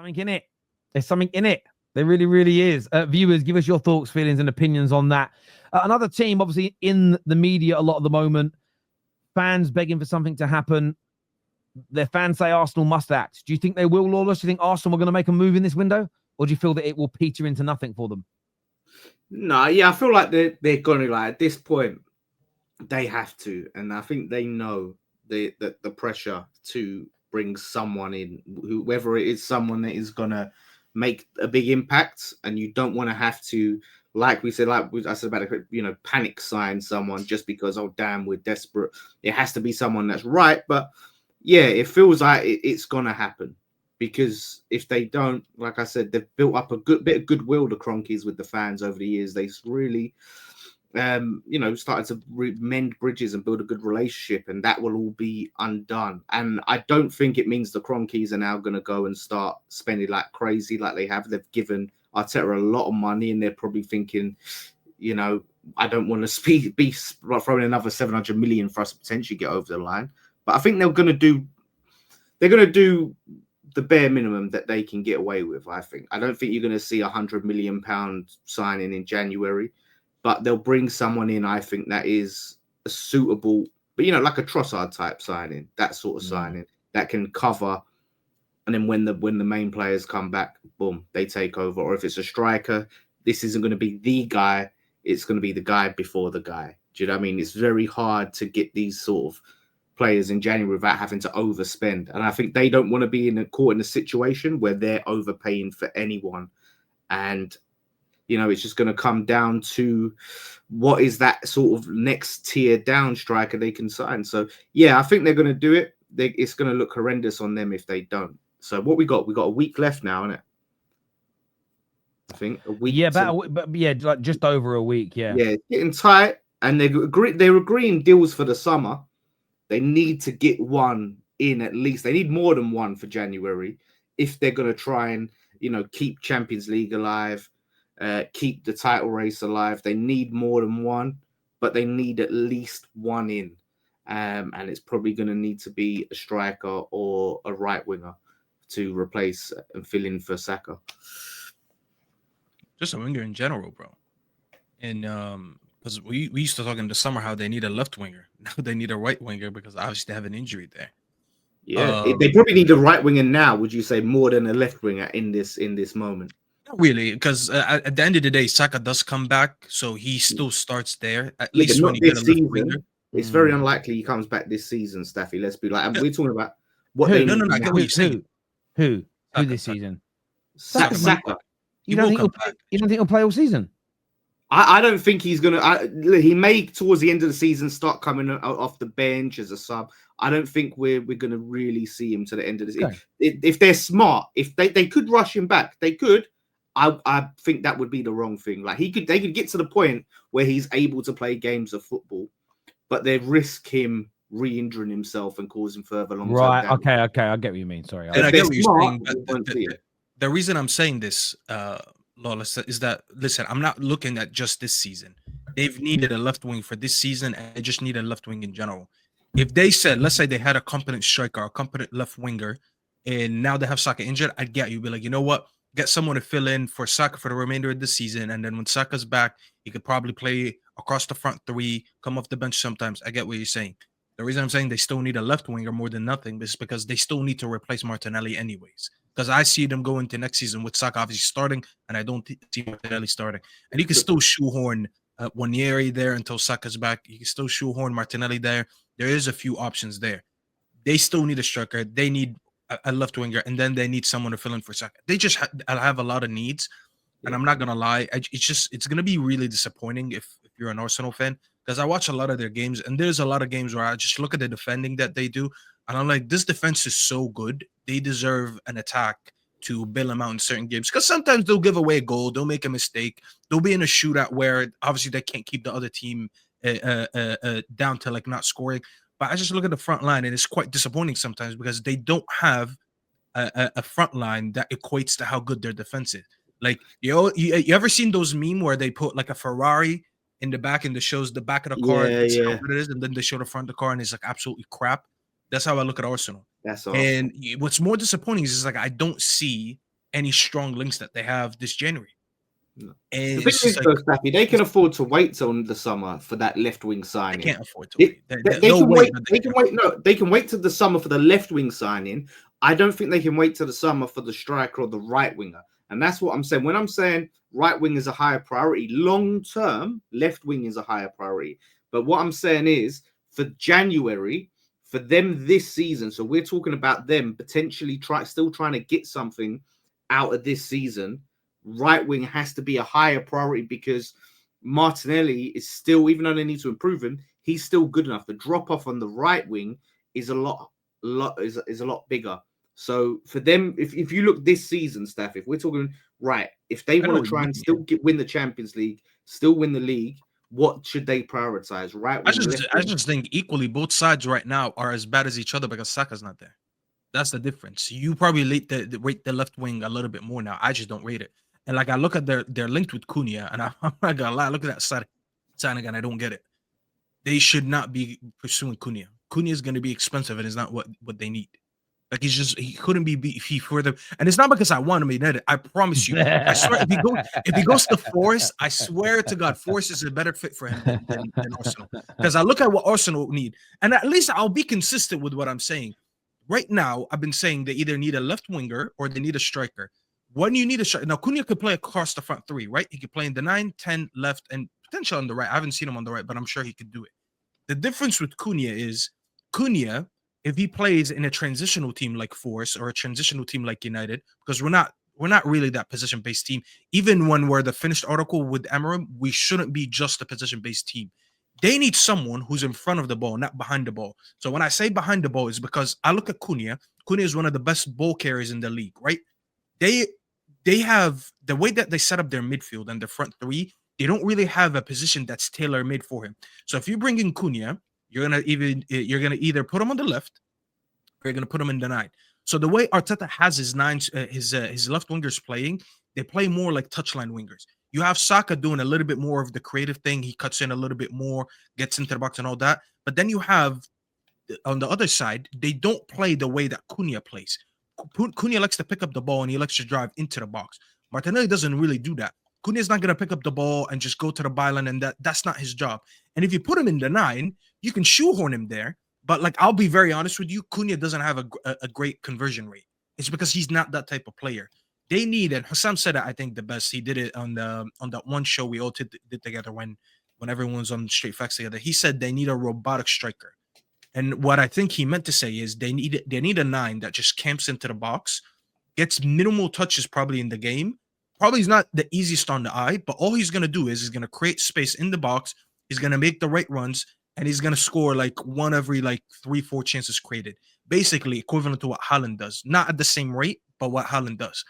something in it. There's something in it. There really, really is. Viewers, give us your thoughts, feelings, and opinions on that. Another team, obviously, in the media a lot at the moment. Fans begging for something to happen. Their fans say Arsenal must act. Do you think they will, Lawless? Do you think Arsenal are going to make a move in this window? Or do you feel that it will peter into nothing for them? No, yeah, I feel like they're going to, like, at this point, they have to. And I think they know the pressure to bring someone in, whether it is someone that is going to make a big impact, and you don't want to have to, like I said about, panic sign someone just because, oh damn, we're desperate. It has to be someone that's right. But yeah, it feels like it's gonna happen, because if they don't, like I said, they've built up a good bit of goodwill, the Cronkies, with the fans over the years. They really started to mend bridges and build a good relationship, and that will all be undone. And I don't think it means the Cronkies are now going to go and start spending like crazy like they have. They've given Arteta a lot of money, and they're probably thinking, I don't want to be throwing another 700 million for us to potentially get over the line. But I think they're going to do the bare minimum that they can get away with. I don't think you're going to see £100 million signing in January. But they'll bring someone in, I think, that is a suitable, but like a Trossard type signing, that sort of signing that can cover. And then when the main players come back, boom, they take over. Or if it's a striker, this isn't going to be the guy. It's going to be the guy before the guy. Do you know what I mean? It's very hard to get these sort of players in January without having to overspend. And I think they don't want to be caught in a situation where they're overpaying for anyone. And it's just going to come down to what is that sort of next tier down striker they can sign. So, yeah, I think they're going to do it. It's going to look horrendous on them if they don't. So what we got a week left now, isn't it? I think a week. Yeah, like just over a week. Yeah, yeah, it's getting tight, and they're agreeing deals for the summer. They need to get one in at least. They need more than one for January if they're going to try and keep Champions League alive. Keep the title race alive. They need more than one, but they need at least one in. And it's probably going to need to be a striker or a right winger to replace and fill in for Saka. Just a winger in general, bro. And because we used to talk in the summer how they need a left winger. Now they need a right winger because obviously they have an injury there. Yeah, they probably need a right winger now. Would you say more than a left winger in this moment? Not really, because at the end of the day, Saka does come back, so he still starts there. At least when he gets a left winger. It's very unlikely he comes back this season, Staffy. Let's be like, we're talking about what who? they No, I get what you're saying. Who this season? Saka. You don't think he'll play all season? I don't think he's gonna. He may towards the end of the season start coming off the bench as a sub. I don't think we're gonna really see him to the end of the season. Okay. If they're smart, if they could rush him back, they could. I think that would be the wrong thing. Like they could get to the point where he's able to play games of football, but they risk him re-injuring himself and causing further long-term damage. Okay. I get what you mean. Sorry. And I get what you're saying. The reason I'm saying this, Lawless, is that, listen, I'm not looking at just this season. They've needed a left wing for this season, and they just need a left wing in general. If they said, let's say they had a competent striker, a competent left winger, and now they have Saka injured, I'd get you. Be like, you know what? Get someone to fill in for Saka for the remainder of the season, and then when Saka's back, he could probably play across the front three, come off the bench sometimes. I get what you're saying. The reason I'm saying they still need a left winger more than nothing is because they still need to replace Martinelli anyways. Because I see them go into next season with Saka obviously starting, and I don't see Martinelli starting. And you can still shoehorn Wanieri there until Saka's back. You can still shoehorn Martinelli there. There is a few options there. They still need a striker. They need a left winger, and then they need someone to fill in for Saka. They just have a lot of needs, and I'm not gonna lie. It's gonna be really disappointing if you're an Arsenal fan, because I watch a lot of their games, and there's a lot of games where I just look at the defending that they do, and I'm like, this defense is so good. They deserve an attack to bail them out in certain games, because sometimes they'll give away a goal, they'll make a mistake, they'll be in a shootout where obviously they can't keep the other team down to like not scoring. But I just look at the front line, and it's quite disappointing sometimes because they don't have a front line that equates to how good their defense is. Like, you ever seen those meme where they put like a Ferrari in the back and it shows the back of the car and what it is, and then they show the front of the car and it's like absolutely crap? That's how I look at Arsenal. That's awesome. And what's more disappointing is like I don't see any strong links that they have this January. No. And The thing it's just is, like though, Staffy, they can afford to wait till the summer for that left wing they signing. can't afford to They, wait. they No can way, wait. but They can wait. No, they can wait till the summer for the left wing signing. I don't think they can wait till the summer for the striker or the right winger. And that's what I'm saying. When I'm saying right wing is a higher priority, long term, left wing is a higher priority. But what I'm saying is for January, for them this season, so we're talking about them potentially still trying to get something out of this season. Right wing has to be a higher priority because Martinelli is still, even though they need to improve him, he's still good enough. The drop off on the right wing is a lot bigger. So for them, if you look this season, Steph, if we're talking right, if they I know want what to you try mean, and still win the Champions League, still win the league, what should they prioritize? Right I wing, left I wing? just think equally both sides right now are as bad as each other because Saka's not there. That's the difference. You probably rate the left wing a little bit more now. I just don't rate it. And like I look at they're linked with Cunha, and I'm not gonna lie, look at that signing, and I don't get it. They should not be pursuing Cunha. Cunha is going to be expensive, and it's not what they need. Like he couldn't be he further, and it's not because I want him to net it. I promise you, I swear if he goes to Forest, I swear to God, Forest is a better fit for him than Arsenal. Because I look at what Arsenal need, and at least I'll be consistent with what I'm saying. Right now, I've been saying they either need a left winger or they need a striker. When you need a striker, now Cunha could play across the front three, right? He could play in the 9, 10, left, and potentially on the right. I haven't seen him on the right, but I'm sure he could do it. The difference with Cunha is Cunha, if he plays in a transitional team like Force or a transitional team like United, because we're not really that position-based team. Even when we're the finished article with Amarim, we shouldn't be just a position-based team. They need someone who's in front of the ball, not behind the ball. So when I say behind the ball, is because I look at Cunha. Cunha is one of the best ball carriers in the league, right? They have the way that they set up their midfield and their front three. They don't really have a position that's tailor made for him. So if you bring in Cunha, you're gonna either put him on the left or you're gonna put him in the 9. So the way Arteta has his nines, his left wingers playing, they play more like touchline wingers. You have Saka doing a little bit more of the creative thing. He cuts in a little bit more, gets into the box and all that. But then you have on the other side, they don't play the way that Cunha plays. Cunha likes to pick up the ball and he likes to drive into the box. Martinelli doesn't really do that. Cunha is not going to pick up the ball and just go to the byline, and that's not his job. And if you put him in the 9, you can shoehorn him there. But like, I'll be very honest with you, Cunha doesn't have a great conversion rate. It's because he's not that type of player. They need, and Hassam said it, I think the best. He did it on that one show we all did together when everyone's on Straight Facts together. He said they need a robotic striker. And what I think he meant to say is they need a 9 that just camps into the box, gets minimal touches probably in the game. Probably is not the easiest on the eye, but all he's going to do is he's going to create space in the box. He's going to make the right runs, and he's going to score like one every like 3-4 chances created. Basically equivalent to what Haaland does. Not at the same rate, but what Haaland does.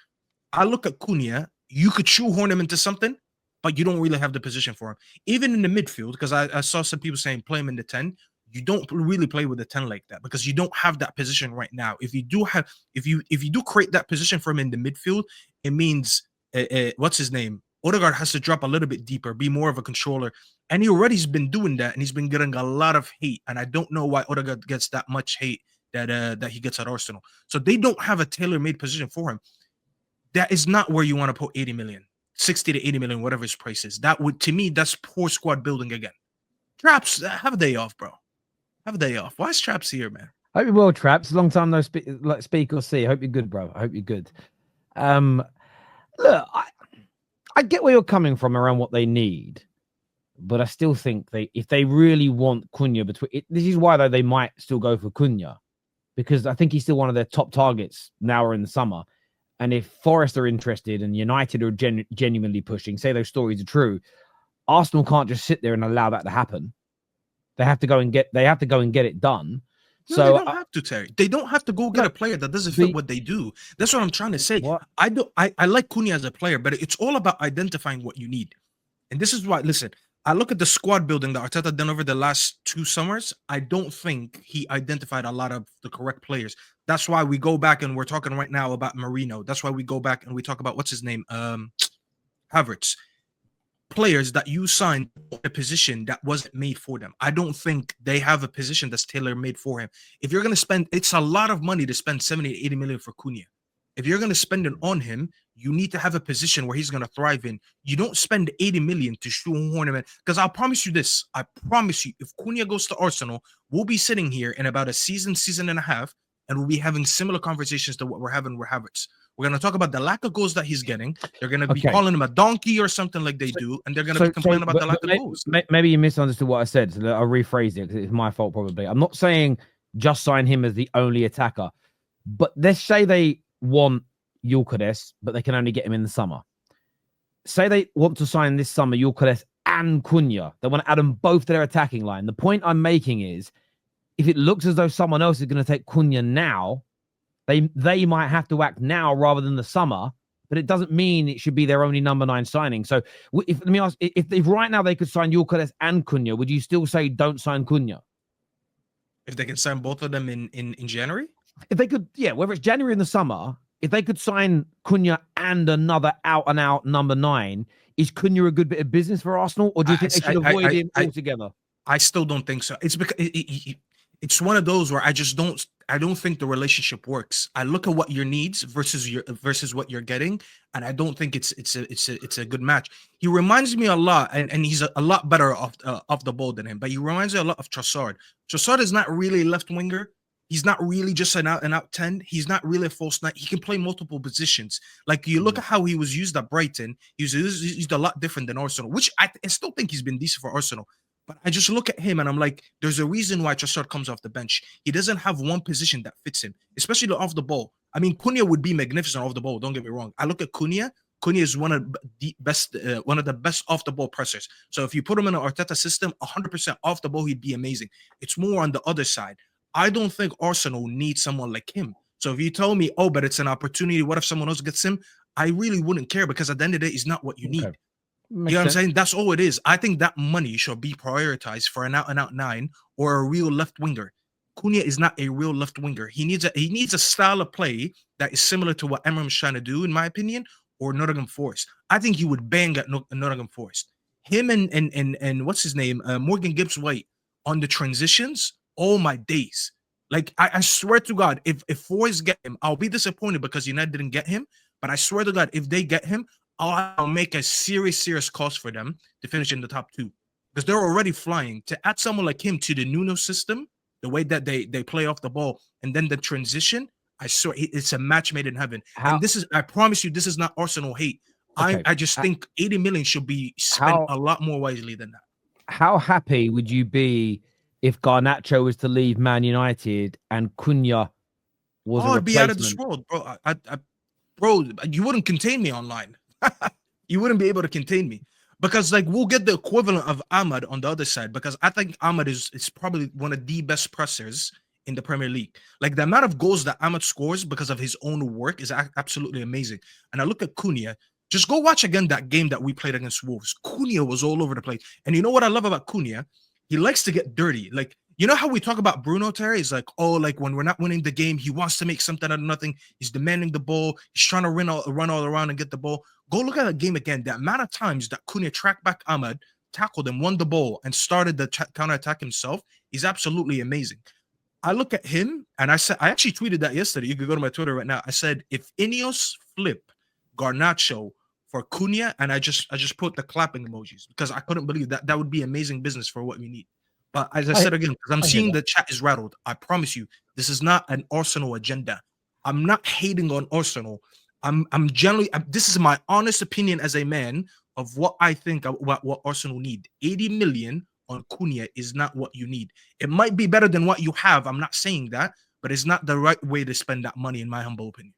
I look at Cunha, you could shoehorn him into something, but you don't really have the position for him. Even in the midfield, because I saw some people saying play him in the 10. You don't really play with a 10 like that because you don't have that position right now. If you do create that position for him in the midfield, it means what's his name? Odegaard has to drop a little bit deeper, be more of a controller, and he already's been doing that, and he's been getting a lot of hate. And I don't know why Odegaard gets that much hate that he gets at Arsenal. So they don't have a tailor-made position for him. That is not where you want to put 80 million, 60 to 80 million, whatever his price is. That would, to me, that's poor squad building again. Traps, have a day off, bro. Have a day off. Why is Traps here, man? Hope you're well, Traps. Long time no speak or see. Hope you're good, bro. I hope you're good. Look, I get where you're coming from around what they need, but I still think if they really want Cunha, this is why though they might still go for Cunha, because I think he's still one of their top targets now or in the summer. And if Forest are interested and United are genuinely pushing, say those stories are true, Arsenal can't just sit there and allow that to happen. They have to go and get it done. No, So they don't have to, Terry. They don't have to go get a player that doesn't fit what they do. That's what I'm trying to say. What? I like Cunha as a player, but it's all about identifying what you need. And this is why, listen, I look at the squad building that Arteta done over the last 2 summers. I don't think he identified a lot of the correct players. That's why we go back and we're talking right now about Marino. That's why we go back and we talk about what's his name? Havertz. Players that you signed a position that wasn't made for them. I don't think they have a position that's tailor-made for him. If you're going to spend, it's a lot of money to spend 70 to 80 million for Cunha. If you're going to spend it on him, you need to have a position where he's going to thrive in. You don't spend 80 million to shoehorn him in. Because I'll promise you this. I promise you, if Cunha goes to Arsenal, we'll be sitting here in about a season and a half, and we'll be having similar conversations to what we're having with Havertz. We're going to talk about the lack of goals that he's getting. They're going to be calling him a donkey or something like they do, and they're going to be complaining about the lack of goals. Maybe you misunderstood what I said, so I'll rephrase it because it's my fault probably. I'm not saying just sign him as the only attacker, but let's say they want Gyökeres, but they can only get him in the summer. Say they want to sign this summer Gyökeres and Cunha. They want to add them both to their attacking line. The point I'm making is, if it looks as though someone else is going to take Cunha now, they might have to act now rather than the summer, but it doesn't mean it should be their only number 9 signing. So let me ask, if right now they could sign Gyökeres and Cunha, would you still say don't sign Cunha? If they can sign both of them in January? If they could, yeah, whether it's January in the summer, if they could sign Cunha and another out-and-out number 9, is Cunha a good bit of business for Arsenal, or do you think they should avoid him altogether? I still don't think so. It's because it's one of those where I don't think the relationship works. I look at what your needs versus what you're getting, and I don't think it's a good match. He reminds me a lot, and he's a lot better off the ball than him, but he reminds me a lot of Trossard. Trossard is not really a left winger. He's not really just an out 10. He's not really a false 9. He can play multiple positions. Like, you look at how he was used at Brighton. He was used a lot different than Arsenal, which I still think he's been decent for Arsenal. But I just look at him and I'm like, there's a reason why Trossard comes off the bench. He doesn't have one position that fits him, especially off the ball. I mean, Cunha would be magnificent off the ball. Don't get me wrong. I look at Cunha. Cunha is one of the best off the ball pressers. So if you put him in an Arteta system, 100% off the ball, he'd be amazing. It's more on the other side. I don't think Arsenal needs someone like him. So if you tell me, oh, but it's an opportunity, what if someone else gets him? I really wouldn't care, because at the end of the day, it's not what you need. You know what I'm saying? That's all it is. I think that money should be prioritized for an out-and-out 9 or a real left winger. Cunha is not a real left winger. He needs a style of play that is similar to what Emery's trying to do, in my opinion, or Nottingham Forest. I think he would bang at Nottingham Forest. Him and what's his name, Morgan Gibbs-White on the transitions. Oh my days! Like, I swear to God, if Forest get him, I'll be disappointed because United didn't get him. But I swear to God, if they get him, I'll make a serious cost for them to finish in the top 2, because they're already flying. To add someone like him to the Nuno system, the way that they play off the ball, and then the transition, I swear it's a match made in heaven. And this is, I promise you, this is not Arsenal hate. Okay. I just think 80 million should be spent a lot more wisely than that. How happy would you be if Garnacho was to leave Man United and Cunha was a replacement? I'd be out of this world, bro. Bro, you wouldn't contain me online. You wouldn't be able to contain me, because like, we'll get the equivalent of Ahmad on the other side, because I think Ahmad is probably one of the best pressers in the Premier League. Like, the amount of goals that Ahmad scores because of his own work is absolutely amazing. And I look at Cunha. Just go watch again that game that we played against Wolves. Cunha was all over the place. And you know what I love about Cunha? He likes to get dirty. Like, you know how we talk about Bruno, Terry? It's like, oh, like when we're not winning the game, he wants to make something out of nothing. He's demanding the ball. He's trying to run all around and get the ball. Go look at that game again. The amount of times that Cunha tracked back Ahmad, tackled him, won the ball, and started the counter-attack himself is absolutely amazing. I look at him, and I actually tweeted that yesterday. You could go to my Twitter right now. I said, if Ineos flip Garnacho for Cunha, and I just put the clapping emojis, because I couldn't believe that would be amazing business for what we need. But as I said again, because I'm seeing the chat is rattled, I promise you, this is not an Arsenal agenda. I'm not hating on Arsenal. I'm generally, this is my honest opinion as a man of what I think about what Arsenal need. 80 million on Cunha is not what you need. It might be better than what you have. I'm not saying that, but it's not the right way to spend that money, in my humble opinion.